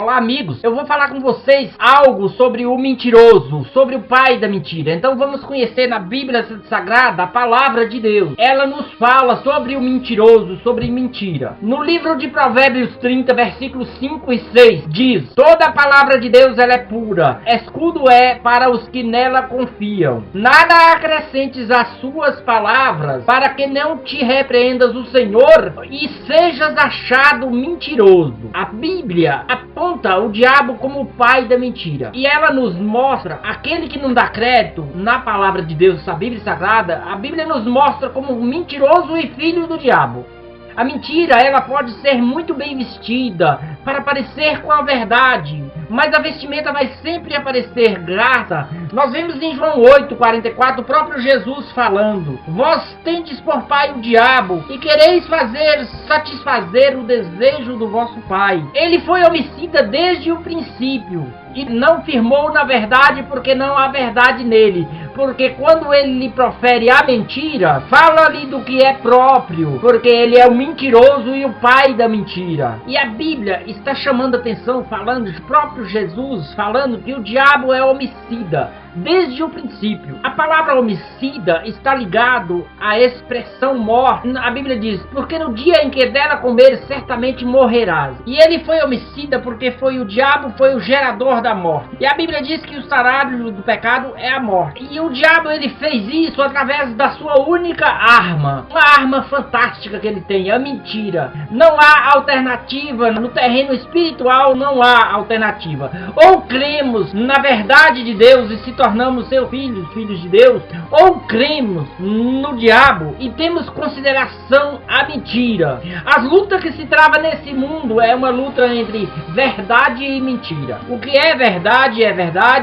Olá amigos, eu vou falar com vocês algo sobre o mentiroso, sobre o pai da mentira. Então vamos conhecer na Bíblia Sagrada a palavra de Deus. Ela nos fala sobre o mentiroso, sobre mentira. No livro de Provérbios 30, versículos 5 e 6, diz: toda a palavra de Deus ela é pura, escudo é para os que nela confiam. Nada acrescentes às suas palavras, para que não te repreendas o Senhor e sejas achado mentiroso. A Bíblia aponta o diabo como o pai da mentira. E ela nos mostra, aquele que não dá crédito na palavra de Deus, na Bíblia Sagrada, a Bíblia nos mostra como mentiroso e filho do diabo. A mentira, ela pode ser muito bem vestida para parecer com a verdade, mas a vestimenta vai sempre aparecer graça. Nós vemos em João 8:44 o próprio Jesus falando: vós tendes por pai o diabo e quereis satisfazer o desejo do vosso pai. Ele foi homicida desde o princípio e não firmou na verdade, porque não há verdade nele. Porque quando ele lhe profere a mentira, fala-lhe do que é próprio, porque ele é o mentiroso e o pai da mentira. E a Bíblia está chamando atenção, falando de próprio Jesus, falando que o diabo é homicida desde o princípio. A palavra homicida está ligado à expressão morte. A Bíblia diz: porque no dia em que dela comeres, certamente morrerás. E ele foi homicida porque o diabo foi o gerador da morte. E a Bíblia diz que o salário do pecado é a morte. E o diabo ele fez isso através da sua única arma. Uma arma fantástica que ele tem, a mentira. Não há alternativa no terreno espiritual, não há alternativa. Ou cremos na verdade de Deus e se tornamos seus filhos de Deus, ou cremos no diabo e temos consideração à mentira. As lutas que se trava nesse mundo é uma luta entre verdade e mentira. O que é verdade,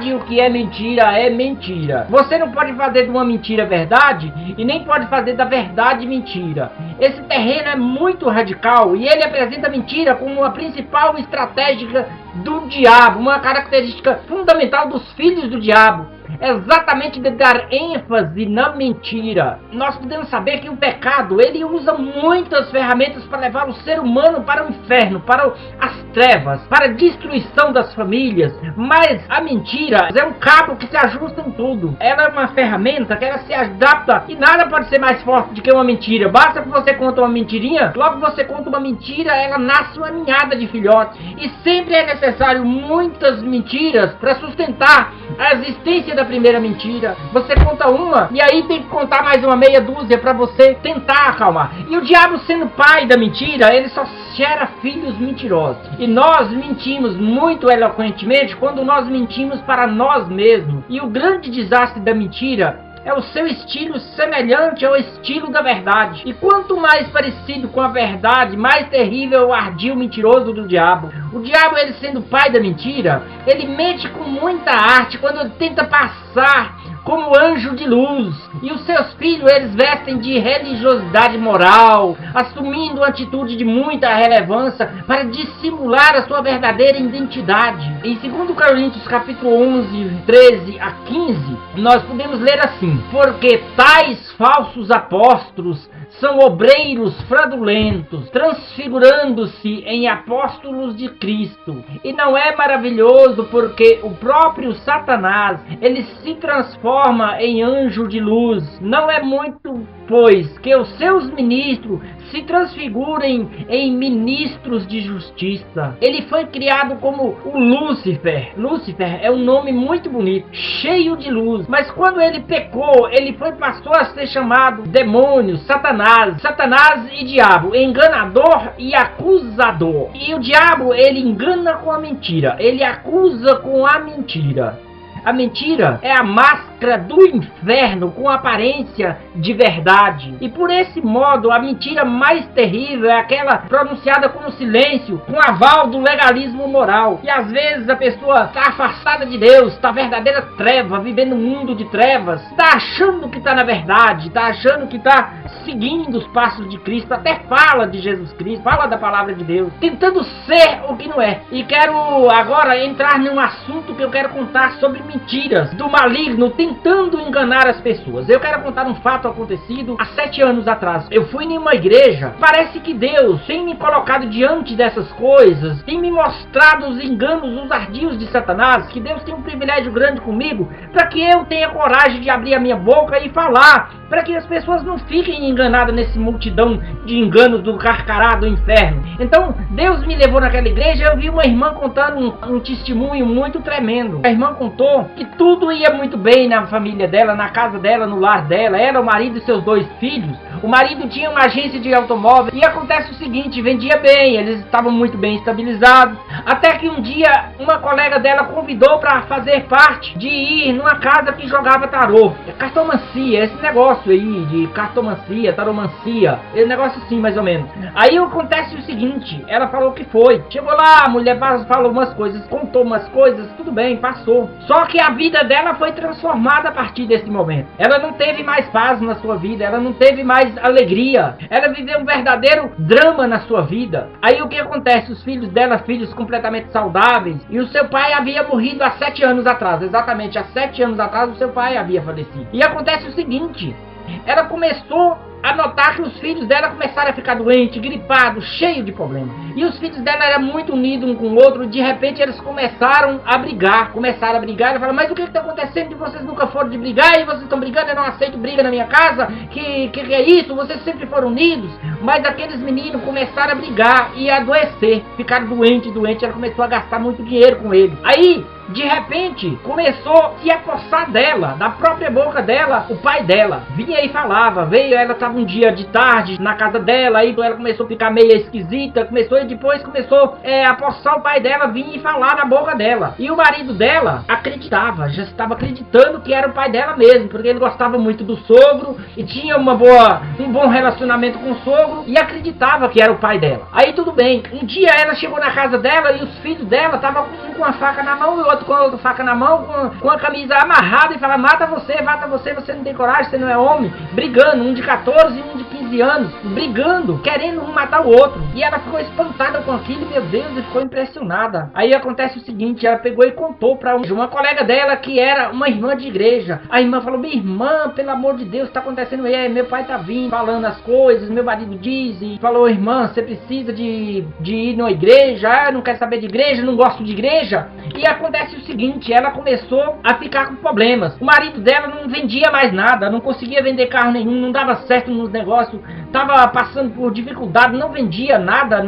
e o que é mentira. Você não pode fazer de uma mentira verdade e nem pode fazer da verdade mentira. Esse terreno é muito radical e ele apresenta a mentira como uma principal estratégia do diabo, uma característica fundamental dos filhos do diabo. Exatamente de dar ênfase na mentira. Nós podemos saber que o pecado, ele usa muitas ferramentas para levar o ser humano para o inferno, para as trevas, para a destruição das famílias. Mas a mentira é um cabo que se ajusta em tudo. Ela é uma ferramenta que ela se adapta e nada pode ser mais forte do que uma mentira. Basta que você conta uma mentirinha, logo que você conta uma mentira, ela nasce uma ninhada de filhotes. E sempre é necessário muitas mentiras para sustentar a existência da primeira mentira. Você conta uma e aí tem que contar mais uma meia dúzia para você tentar acalmar. E o diabo, sendo pai da mentira, ele só gera filhos mentirosos. E nós mentimos muito eloquentemente quando nós mentimos para nós mesmos. E o grande desastre da mentira é o seu estilo semelhante ao estilo da verdade. E quanto mais parecido com a verdade, mais terrível é o ardil mentiroso do diabo. O diabo, ele sendo pai da mentira, ele mente com muita arte quando ele tenta passar como anjo de luz. E os seus filhos, eles vestem de religiosidade moral, assumindo uma atitude de muita relevância para dissimular a sua verdadeira identidade. Em 2 Coríntios capítulo 11, 13 a 15, nós podemos ler assim: porque tais falsos apóstolos são obreiros fraudulentos, transfigurando-se em apóstolos de Cristo. E não é maravilhoso porque o próprio Satanás, ele se transforma em anjo de luz. Não é muito, pois, que os seus ministros se transfigurem em ministros de justiça. Ele foi criado como o Lúcifer. Lúcifer é um nome muito bonito, cheio de luz. Mas quando ele pecou, ele passou a ser chamado demônio, Satanás e diabo, enganador e acusador. E o diabo, ele engana com a mentira, ele acusa com a mentira. A mentira é a máscara do inferno com aparência de verdade. E por esse modo, a mentira mais terrível é aquela pronunciada com silêncio, com aval do legalismo moral. E às vezes a pessoa está afastada de Deus, está verdadeira treva, vivendo um mundo de trevas, está achando que está na verdade, está achando que está seguindo os passos de Cristo, até fala de Jesus Cristo, fala da palavra de Deus, tentando ser o que não é. E quero agora entrar num assunto que eu quero contar sobre mentiras do maligno, tentando enganar as pessoas. Eu quero contar um fato acontecido há 7 anos atrás. Eu fui em uma igreja. Parece que Deus tem me colocado diante dessas coisas, tem me mostrado os enganos, os ardios de Satanás, que Deus tem um privilégio grande comigo, para que eu tenha coragem de abrir a minha boca e falar, para que as pessoas não fiquem enganadas nesse multidão de enganos do carcará do inferno. Então, Deus me levou naquela igreja. Eu vi uma irmã contando um testemunho muito tremendo. A irmã contou que tudo ia muito bem na família dela, na casa dela, no lar dela. Ela, o marido e seus 2 filhos. O marido tinha uma agência de automóvel e acontece o seguinte, vendia bem, eles estavam muito bem estabilizados, até que um dia uma colega dela convidou para fazer parte de ir numa casa que jogava tarô, cartomancia, esse negócio aí de cartomancia, taromancia, esse negócio assim mais ou menos. Aí acontece o seguinte, ela falou que foi, chegou lá, a mulher falou umas coisas, contou umas coisas, tudo bem, passou, só que a vida dela foi transformada a partir desse momento. Ela não teve mais paz na sua vida, ela não teve mais alegria, ela viveu um verdadeiro drama na sua vida. Aí o que acontece? Os filhos dela, filhos completamente saudáveis, e o seu pai havia morrido há 7 anos atrás, exatamente há 7 anos atrás o seu pai havia falecido. E acontece o seguinte, ela começou a notar que os filhos dela começaram a ficar doentes, gripados, cheios de problemas. E os filhos dela eram muito unidos um com o outro. De repente eles começaram a brigar. Ela falou, mas o que está acontecendo? Vocês nunca foram de brigar e vocês estão brigando, eu não aceito briga na minha casa. Que é isso? Vocês sempre foram unidos. Mas aqueles meninos começaram a brigar e a adoecer. Ficaram doentes. Ela começou a gastar muito dinheiro com eles. Aí, de repente, começou a se apossar dela, da própria boca dela, o pai dela. Vinha e falava, ela estava um dia de tarde na casa dela, aí ela começou a ficar meio esquisita, depois começou a apossar o pai dela, vinha e falar na boca dela. E o marido dela acreditava, já estava acreditando que era o pai dela mesmo, porque ele gostava muito do sogro e tinha um bom relacionamento com o sogro e acreditava que era o pai dela. Aí tudo bem, um dia ela chegou na casa dela e os filhos dela estavam com uma faca na mão e o outro com a outra faca na mão, com a camisa amarrada e falava, mata você, você não tem coragem, você não é homem, brigando, um de 14 e um de 15 anos, brigando, querendo um matar o outro. E ela ficou espantada com aquilo, meu Deus, e ficou impressionada. Aí acontece o seguinte, ela pegou e contou para uma colega dela que era uma irmã de igreja. A irmã falou, minha irmã, pelo amor de Deus, está acontecendo aí, meu pai tá vindo, falando as coisas, meu marido diz, e falou, irmã, você precisa de ir numa igreja, eu não quero saber de igreja, não gosto de igreja. E acontece o seguinte, ela começou a ficar com problemas. O marido dela não vendia mais nada, não conseguia vender carro nenhum, não dava certo nos negócios, estava passando por dificuldade, não vendia nada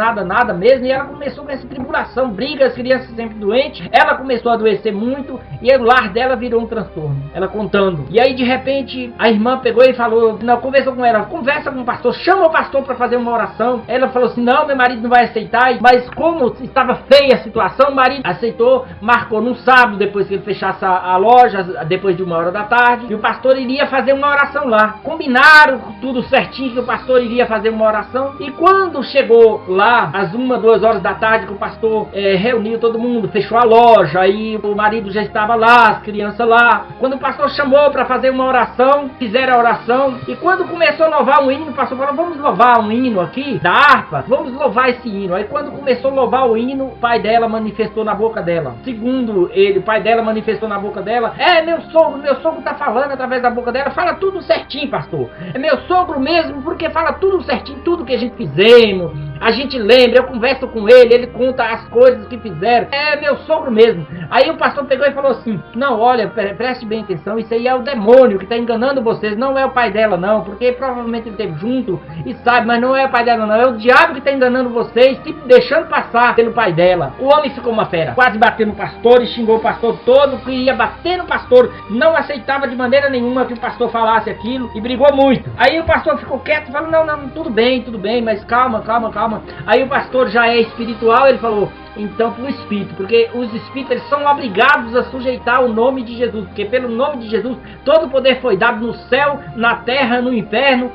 mesmo, e ela começou com essa tribulação, briga, as crianças sempre doentes, ela começou a adoecer muito, e o lar dela virou um transtorno, ela contando. E aí de repente, a irmã pegou e falou, conversou com ela, conversa com o pastor, chama o pastor para fazer uma oração. Ela falou assim, não, meu marido não vai aceitar, mas como estava feia a situação, o marido aceitou, marcou num sábado, depois que ele fechasse a loja, depois de 1h da tarde, e o pastor iria fazer uma oração lá. Combinaram tudo certinho que o pastor iria fazer uma oração, e quando chegou lá, às 1, 2 horas da tarde, que o pastor reuniu todo mundo, fechou a loja, aí o marido já estava lá, as crianças lá. Quando o pastor chamou para fazer uma oração, fizeram a oração, e quando começou a louvar um hino, o pastor falou, vamos louvar um hino aqui, da harpa, vamos louvar esse hino. Aí quando começou a louvar o hino, o pai dela manifestou na boca dela. Segundo ele, o pai dela manifestou na boca dela, meu sogro tá falando através da boca dela, fala tudo certinho, pastor. É meu sogro mesmo, porque fala tudo certinho, tudo que a gente fizemos, a gente lembra, eu converso com ele conta as coisas que fizeram, é meu sogro mesmo. Aí o pastor pegou e falou assim, não, olha, preste bem atenção, isso aí é o demônio que está enganando vocês, não é o pai dela não, porque provavelmente ele esteve junto e sabe, mas não é o pai dela não, é o diabo que está enganando vocês, tipo, deixando passar pelo pai dela. O homem ficou uma fera, quase bateu no pastor e xingou o pastor todo, que ia bater no pastor, não aceitava de maneira nenhuma que o pastor falasse aquilo e brigou muito. Aí o pastor ficou quieto e falou, não, tudo bem, mas calma. Aí o pastor já é espiritual, ele falou, então para o Espírito, porque os Espíritos eles são obrigados a sujeitar o nome de Jesus, porque pelo nome de Jesus todo o poder foi dado no céu, na terra, no inferno.